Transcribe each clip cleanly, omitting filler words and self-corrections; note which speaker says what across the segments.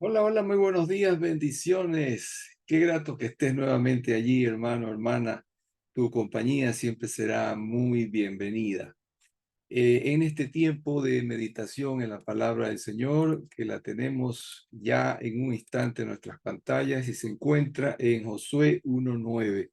Speaker 1: Hola, hola, muy buenos días, bendiciones. Qué grato que estés nuevamente allí, hermano, hermana. Tu compañía siempre será muy bienvenida. En este tiempo de meditación en la palabra del Señor, que la tenemos ya en un instante en nuestras pantallas y se encuentra en Josué 1:9.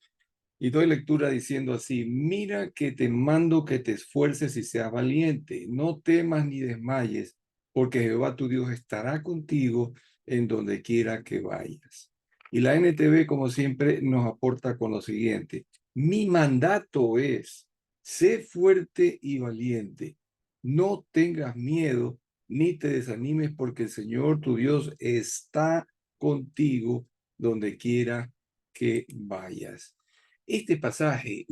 Speaker 1: Y doy lectura diciendo así: mira que te mando que te esfuerces y seas valiente, no temas ni desmayes, porque Jehová tu Dios estará contigo en donde quiera que vayas. Y la NTV, como siempre, nos aporta con lo siguiente: mi mandato es, sé fuerte y valiente, no tengas miedo ni te desanimes, porque el Señor tu Dios está contigo donde quiera que vayas. Este pasaje,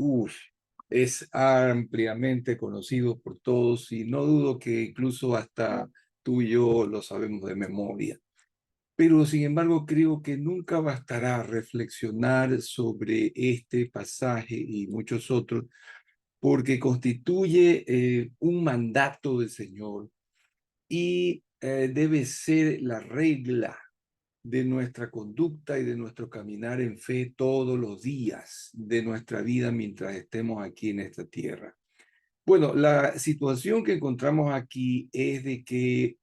Speaker 1: es ampliamente conocido por todos y no dudo que incluso hasta tú y yo lo sabemos de memoria. Pero sin embargo, creo que nunca bastará reflexionar sobre este pasaje y muchos otros, porque constituye un mandato del Señor y debe ser la regla de nuestra conducta y de nuestro caminar en fe todos los días de nuestra vida mientras estemos aquí en esta tierra. Bueno, la situación que encontramos aquí es de que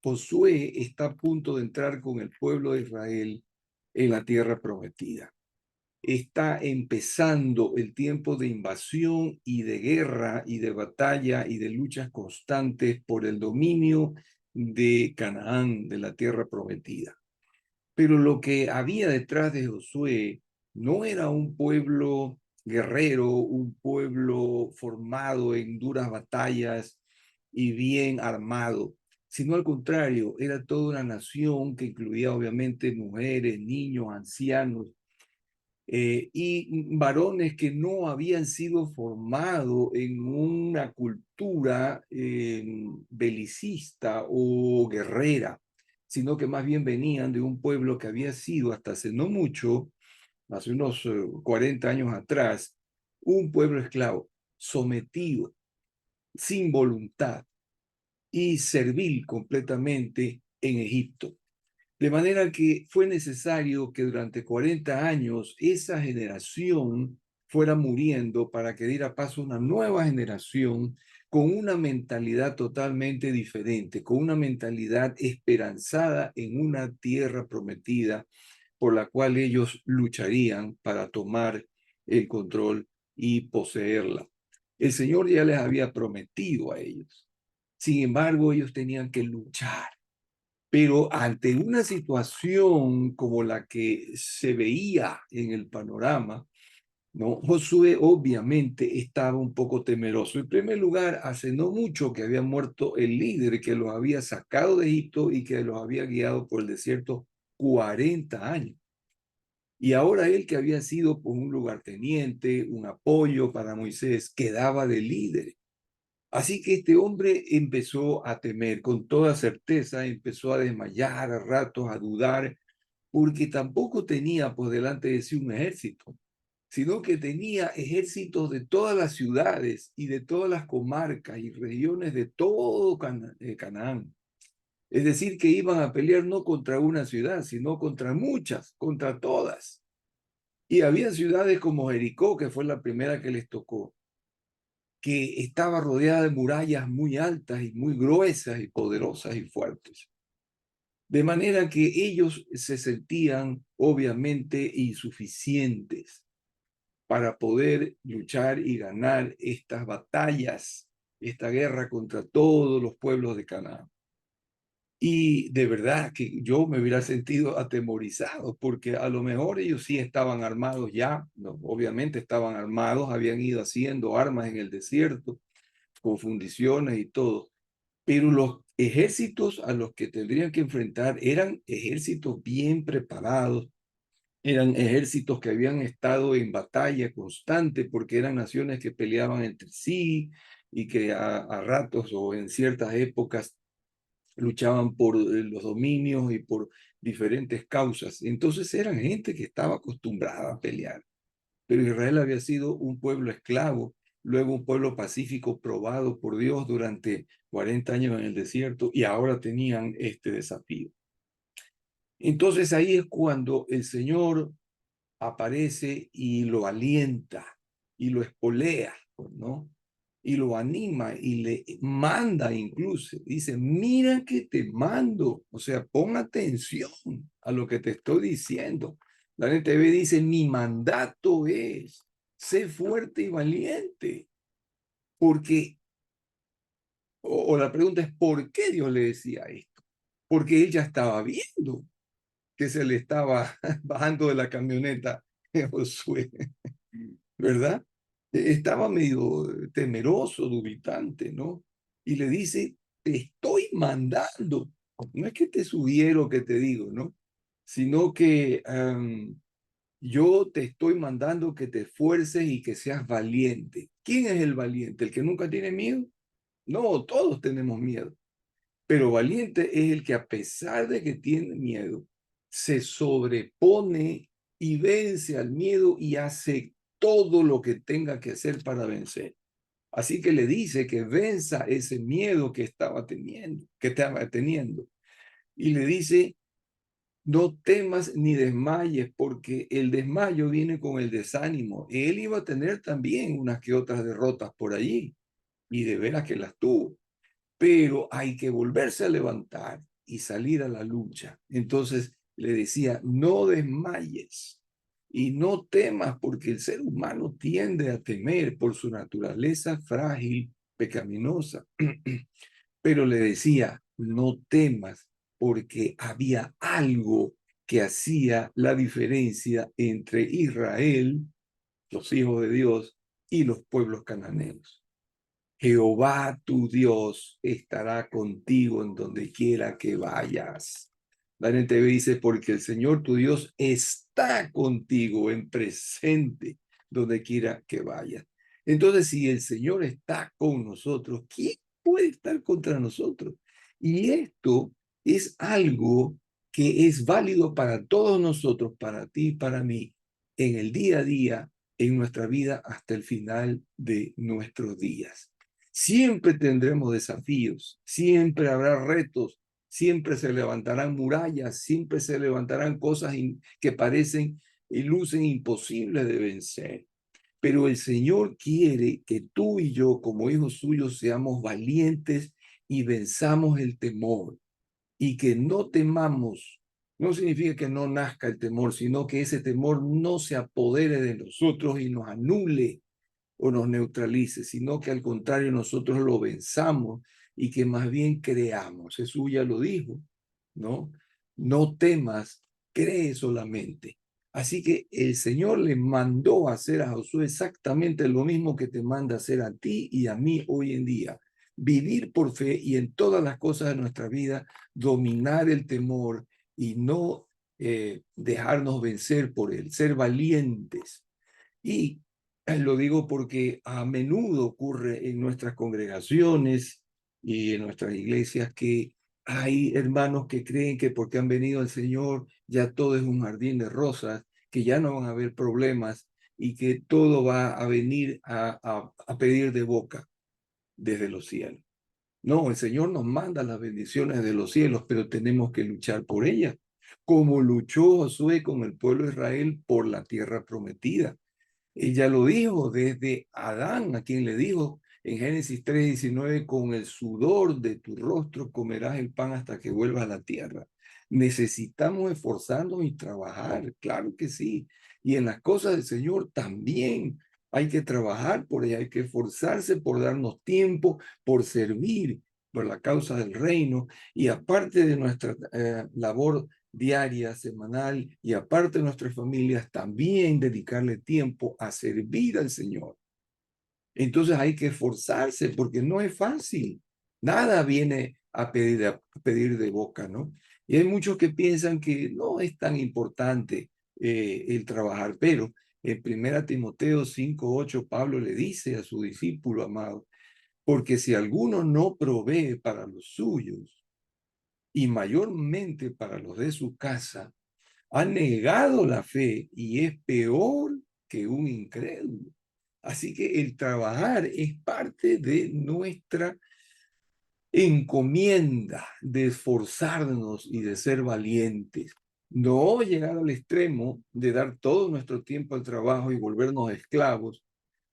Speaker 1: Josué está a punto de entrar con el pueblo de Israel en la tierra prometida. Está empezando el tiempo de invasión y de guerra y de batalla y de luchas constantes por el dominio de Canaán, de la tierra prometida. Pero lo que había detrás de Josué no era un pueblo guerrero, un pueblo formado en duras batallas y bien armado, sino al contrario, era toda una nación que incluía obviamente mujeres, niños, ancianos, y varones que no habían sido formados en una cultura belicista o guerrera, sino que más bien venían de un pueblo que había sido hasta hace no mucho, hace unos 40 años atrás, un pueblo esclavo, sometido, sin voluntad y servil completamente en Egipto. De manera que fue necesario que durante 40 años esa generación fuera muriendo para que diera paso a una nueva generación con una mentalidad totalmente diferente, con una mentalidad esperanzada en una tierra prometida por la cual ellos lucharían para tomar el control y poseerla. El Señor ya les había prometido a ellos. Sin embargo, ellos tenían que luchar, pero ante una situación como la que se veía en el panorama, ¿no? Josué obviamente estaba un poco temeroso. En primer lugar, hace no mucho que había muerto el líder que los había sacado de Egipto y que los había guiado por el desierto 40 años. Y ahora él, que había sido pues, un lugarteniente, un apoyo para Moisés, quedaba de líder. Así que este hombre empezó a temer con toda certeza, empezó a desmayar a ratos, a dudar, porque tampoco tenía por delante de sí un ejército, sino que tenía ejércitos de todas las ciudades y de todas las comarcas y regiones de todo Canaán. Es decir, que iban a pelear no contra una ciudad, sino contra muchas, contra todas. Y había ciudades como Jericó, que fue la primera que les tocó, que estaba rodeada de murallas muy altas y muy gruesas y poderosas y fuertes. De manera que ellos se sentían obviamente insuficientes para poder luchar y ganar estas batallas, esta guerra contra todos los pueblos de Canaán. Y de verdad que yo me hubiera sentido atemorizado, porque a lo mejor ellos sí estaban armados ya, no, obviamente estaban armados, habían ido haciendo armas en el desierto, con fundiciones y todo, pero los ejércitos a los que tendrían que enfrentar eran ejércitos bien preparados, eran ejércitos que habían estado en batalla constante porque eran naciones que peleaban entre sí y que a ratos o en ciertas épocas luchaban por los dominios y por diferentes causas. Entonces eran gente que estaba acostumbrada a pelear. Pero Israel había sido un pueblo esclavo, luego un pueblo pacífico probado por Dios durante 40 años en el desierto y ahora tenían este desafío. Entonces ahí es cuando el Señor aparece y lo alienta y lo espolea, ¿no? Y lo anima y le manda incluso. Dice, mira que te mando. O sea, pon atención a lo que te estoy diciendo. La NTV dice, mi mandato es, sé fuerte y valiente. Porque, o la pregunta es, ¿por qué Dios le decía esto? Porque ella estaba viendo que se le estaba bajando de la camioneta Josué, ¿verdad? Estaba medio temeroso, dubitante, ¿no? Y le dice, te estoy mandando. No es que te sugiero que te digo, ¿no? Sino que yo te estoy mandando que te esfuerces y que seas valiente. ¿Quién es el valiente? ¿El que nunca tiene miedo? No, todos tenemos miedo. Pero valiente es el que a pesar de que tiene miedo, se sobrepone y vence al miedo y hace todo lo que tenga que hacer para vencer. Así que le dice que venza ese miedo que estaba teniendo. Y le dice, no temas ni desmayes, porque el desmayo viene con el desánimo. Él iba a tener también unas que otras derrotas por allí, y de veras que las tuvo, pero hay que volverse a levantar y salir a la lucha. Entonces le decía, no desmayes y no temas, porque el ser humano tiende a temer por su naturaleza frágil, pecaminosa. Pero le decía, no temas, porque había algo que hacía la diferencia entre Israel, los hijos de Dios, y los pueblos cananeos. Jehová tu Dios estará contigo en donde quiera que vayas. La NTV dice, porque el Señor tu Dios está contigo en presente donde quiera que vayas. Entonces, si el Señor está con nosotros, ¿quién puede estar contra nosotros? Y esto es algo que es válido para todos nosotros, para ti y para mí, en el día a día, en nuestra vida, hasta el final de nuestros días. Siempre tendremos desafíos, siempre habrá retos, siempre se levantarán murallas, siempre se levantarán cosas que parecen y lucen imposibles de vencer. Pero el Señor quiere que tú y yo, como hijos suyos, seamos valientes y venzamos el temor. Y que no temamos, no significa que no nazca el temor, sino que ese temor no se apodere de nosotros y nos anule o nos neutralice, sino que al contrario nosotros lo venzamos y que más bien creamos. Jesús ya lo dijo, ¿no? No temas, cree solamente. Así que el Señor le mandó a hacer a Josué exactamente lo mismo que te manda hacer a ti y a mí hoy en día. Vivir por fe y en todas las cosas de nuestra vida, dominar el temor y no dejarnos vencer por él, ser valientes. Y lo digo porque a menudo ocurre en nuestras congregaciones y en nuestras iglesias que hay hermanos que creen que porque han venido al Señor ya todo es un jardín de rosas, que ya no van a haber problemas y que todo va a venir a pedir de boca desde los cielos. No, el Señor nos manda las bendiciones de los cielos, pero tenemos que luchar por ellas, como luchó Josué con el pueblo de Israel por la tierra prometida. Ella lo dijo desde Adán, a quien le dijo en Génesis 3:19, con el sudor de tu rostro comerás el pan hasta que vuelvas a la tierra. Necesitamos esforzarnos y trabajar, claro que sí. Y en las cosas del Señor también hay que trabajar por ella, hay que esforzarse por darnos tiempo, por servir por la causa del reino. Y aparte de nuestra labor diaria, semanal y aparte de nuestras familias, también dedicarle tiempo a servir al Señor. Entonces hay que esforzarse porque no es fácil. Nada viene a pedir de boca, ¿no? Y hay muchos que piensan que no es tan importante el trabajar, pero en 1 Timoteo 5:8 Pablo le dice a su discípulo amado, porque si alguno no provee para los suyos y mayormente para los de su casa, ha negado la fe y es peor que un incrédulo. Así que el trabajar es parte de nuestra encomienda de esforzarnos y de ser valientes. No llegar al extremo de dar todo nuestro tiempo al trabajo y volvernos esclavos,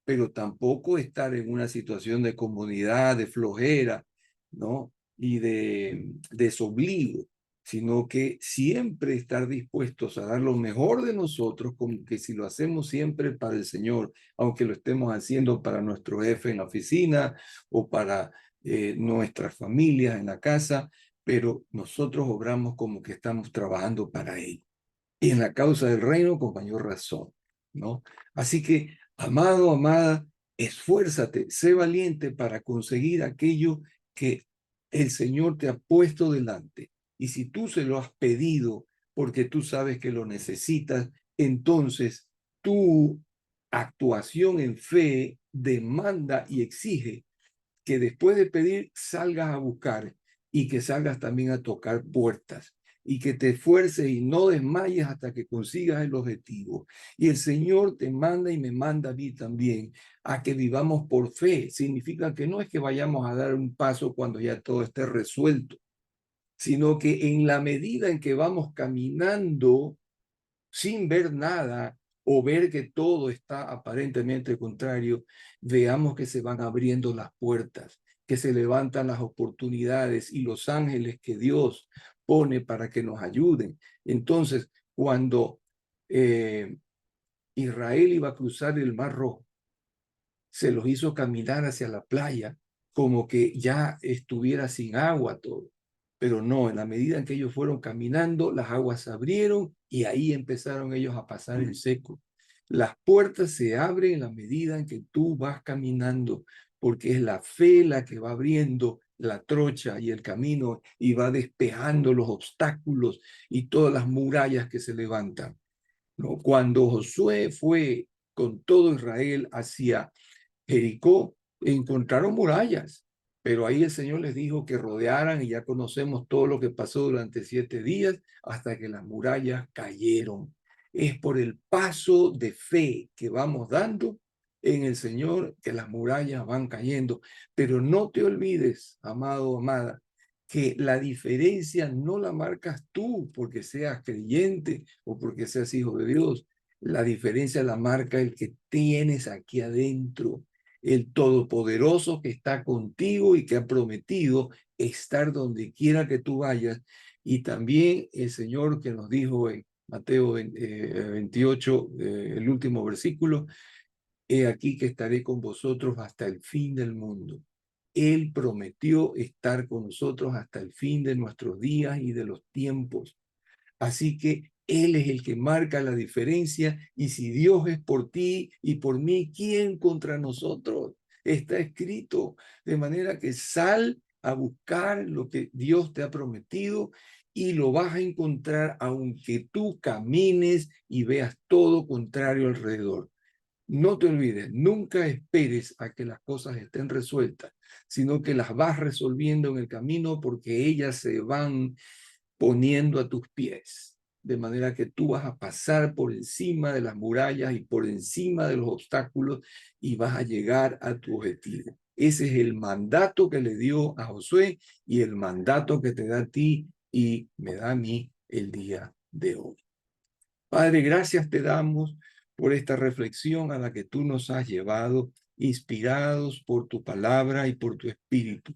Speaker 1: pero tampoco estar en una situación de comodidad, de flojera, ¿no? Y de desobligo, sino que siempre estar dispuestos a dar lo mejor de nosotros, como que si lo hacemos siempre para el Señor, aunque lo estemos haciendo para nuestro jefe en la oficina o para nuestras familias en la casa, pero nosotros obramos como que estamos trabajando para Él. Y en la causa del reino con mayor razón, ¿no? Así que, amado, amada, esfuérzate, sé valiente para conseguir aquello que el Señor te ha puesto delante. Y si tú se lo has pedido porque tú sabes que lo necesitas, entonces tu actuación en fe demanda y exige que después de pedir salgas a buscar y que salgas también a tocar puertas y que te esfuerces y no desmayes hasta que consigas el objetivo. Y el Señor te manda y me manda a mí también a que vivamos por fe. Significa que no es que vayamos a dar un paso cuando ya todo esté resuelto, sino que en la medida en que vamos caminando sin ver nada o ver que todo está aparentemente contrario, veamos que se van abriendo las puertas, que se levantan las oportunidades y los ángeles que Dios pone para que nos ayuden. Entonces, cuando Israel iba a cruzar el Mar Rojo, se los hizo caminar hacia la playa como que ya estuviera sin agua todo. Pero no, en la medida en que ellos fueron caminando, las aguas se abrieron y ahí empezaron ellos a pasar en seco. Las puertas se abren en la medida en que tú vas caminando, porque es la fe la que va abriendo la trocha y el camino y va despejando los obstáculos y todas las murallas que se levantan, ¿no? Cuando Josué fue con todo Israel hacia Jericó, encontraron murallas, pero ahí el Señor les dijo que rodearan y ya conocemos todo lo que pasó durante 7 días hasta que las murallas cayeron. Es por el paso de fe que vamos dando en el Señor que las murallas van cayendo. Pero no te olvides, amado o amada, que la diferencia no la marcas tú porque seas creyente o porque seas hijo de Dios. La diferencia la marca el que tienes aquí adentro, el Todopoderoso que está contigo y que ha prometido estar donde quiera que tú vayas. Y también el Señor que nos dijo en Mateo 28, el último versículo, he aquí que estaré con vosotros hasta el fin del mundo. Él prometió estar con nosotros hasta el fin de nuestros días y de los tiempos. Así que Él es el que marca la diferencia y si Dios es por ti y por mí, ¿quién contra nosotros? Está escrito, de manera que sal a buscar lo que Dios te ha prometido y lo vas a encontrar aunque tú camines y veas todo contrario alrededor. No te olvides, nunca esperes a que las cosas estén resueltas, sino que las vas resolviendo en el camino porque ellas se van poniendo a tus pies, de manera que tú vas a pasar por encima de las murallas y por encima de los obstáculos y vas a llegar a tu objetivo. Ese es el mandato que le dio a Josué y el mandato que te da a ti y me da a mí el día de hoy. Padre, gracias te damos por esta reflexión a la que tú nos has llevado, inspirados por tu palabra y por tu espíritu.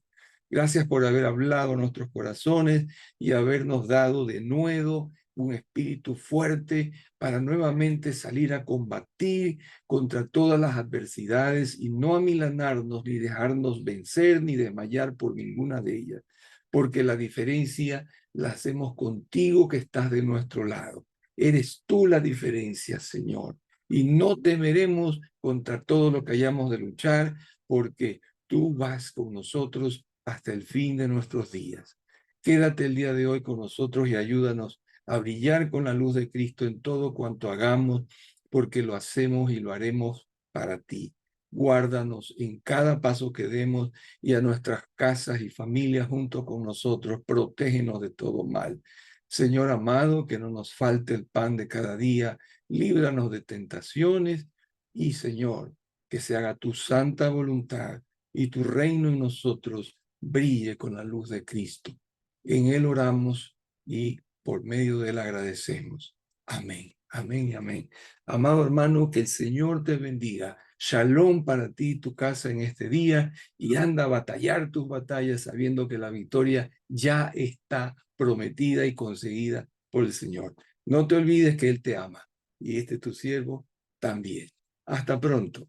Speaker 1: Gracias por haber hablado a nuestros corazones y habernos dado de nuevo un espíritu fuerte para nuevamente salir a combatir contra todas las adversidades y no amilanarnos ni dejarnos vencer ni desmayar por ninguna de ellas, porque la diferencia la hacemos contigo que estás de nuestro lado. Eres tú la diferencia, Señor. Y no temeremos contra todo lo que hayamos de luchar, porque tú vas con nosotros hasta el fin de nuestros días. Quédate el día de hoy con nosotros y ayúdanos a brillar con la luz de Cristo en todo cuanto hagamos, porque lo hacemos y lo haremos para ti. Guárdanos en cada paso que demos y a nuestras casas y familias junto con nosotros. Protégenos de todo mal. Señor amado, que no nos falte el pan de cada día, líbranos de tentaciones y Señor, que se haga tu santa voluntad y tu reino en nosotros brille con la luz de Cristo. En Él oramos y por medio de él agradecemos. Amén, amén y amén. Amado hermano, que el Señor te bendiga. Shalom para ti y tu casa en este día, y anda a batallar tus batallas sabiendo que la victoria ya está prometida y conseguida por el Señor. No te olvides que Él te ama y este tu siervo también. Hasta pronto.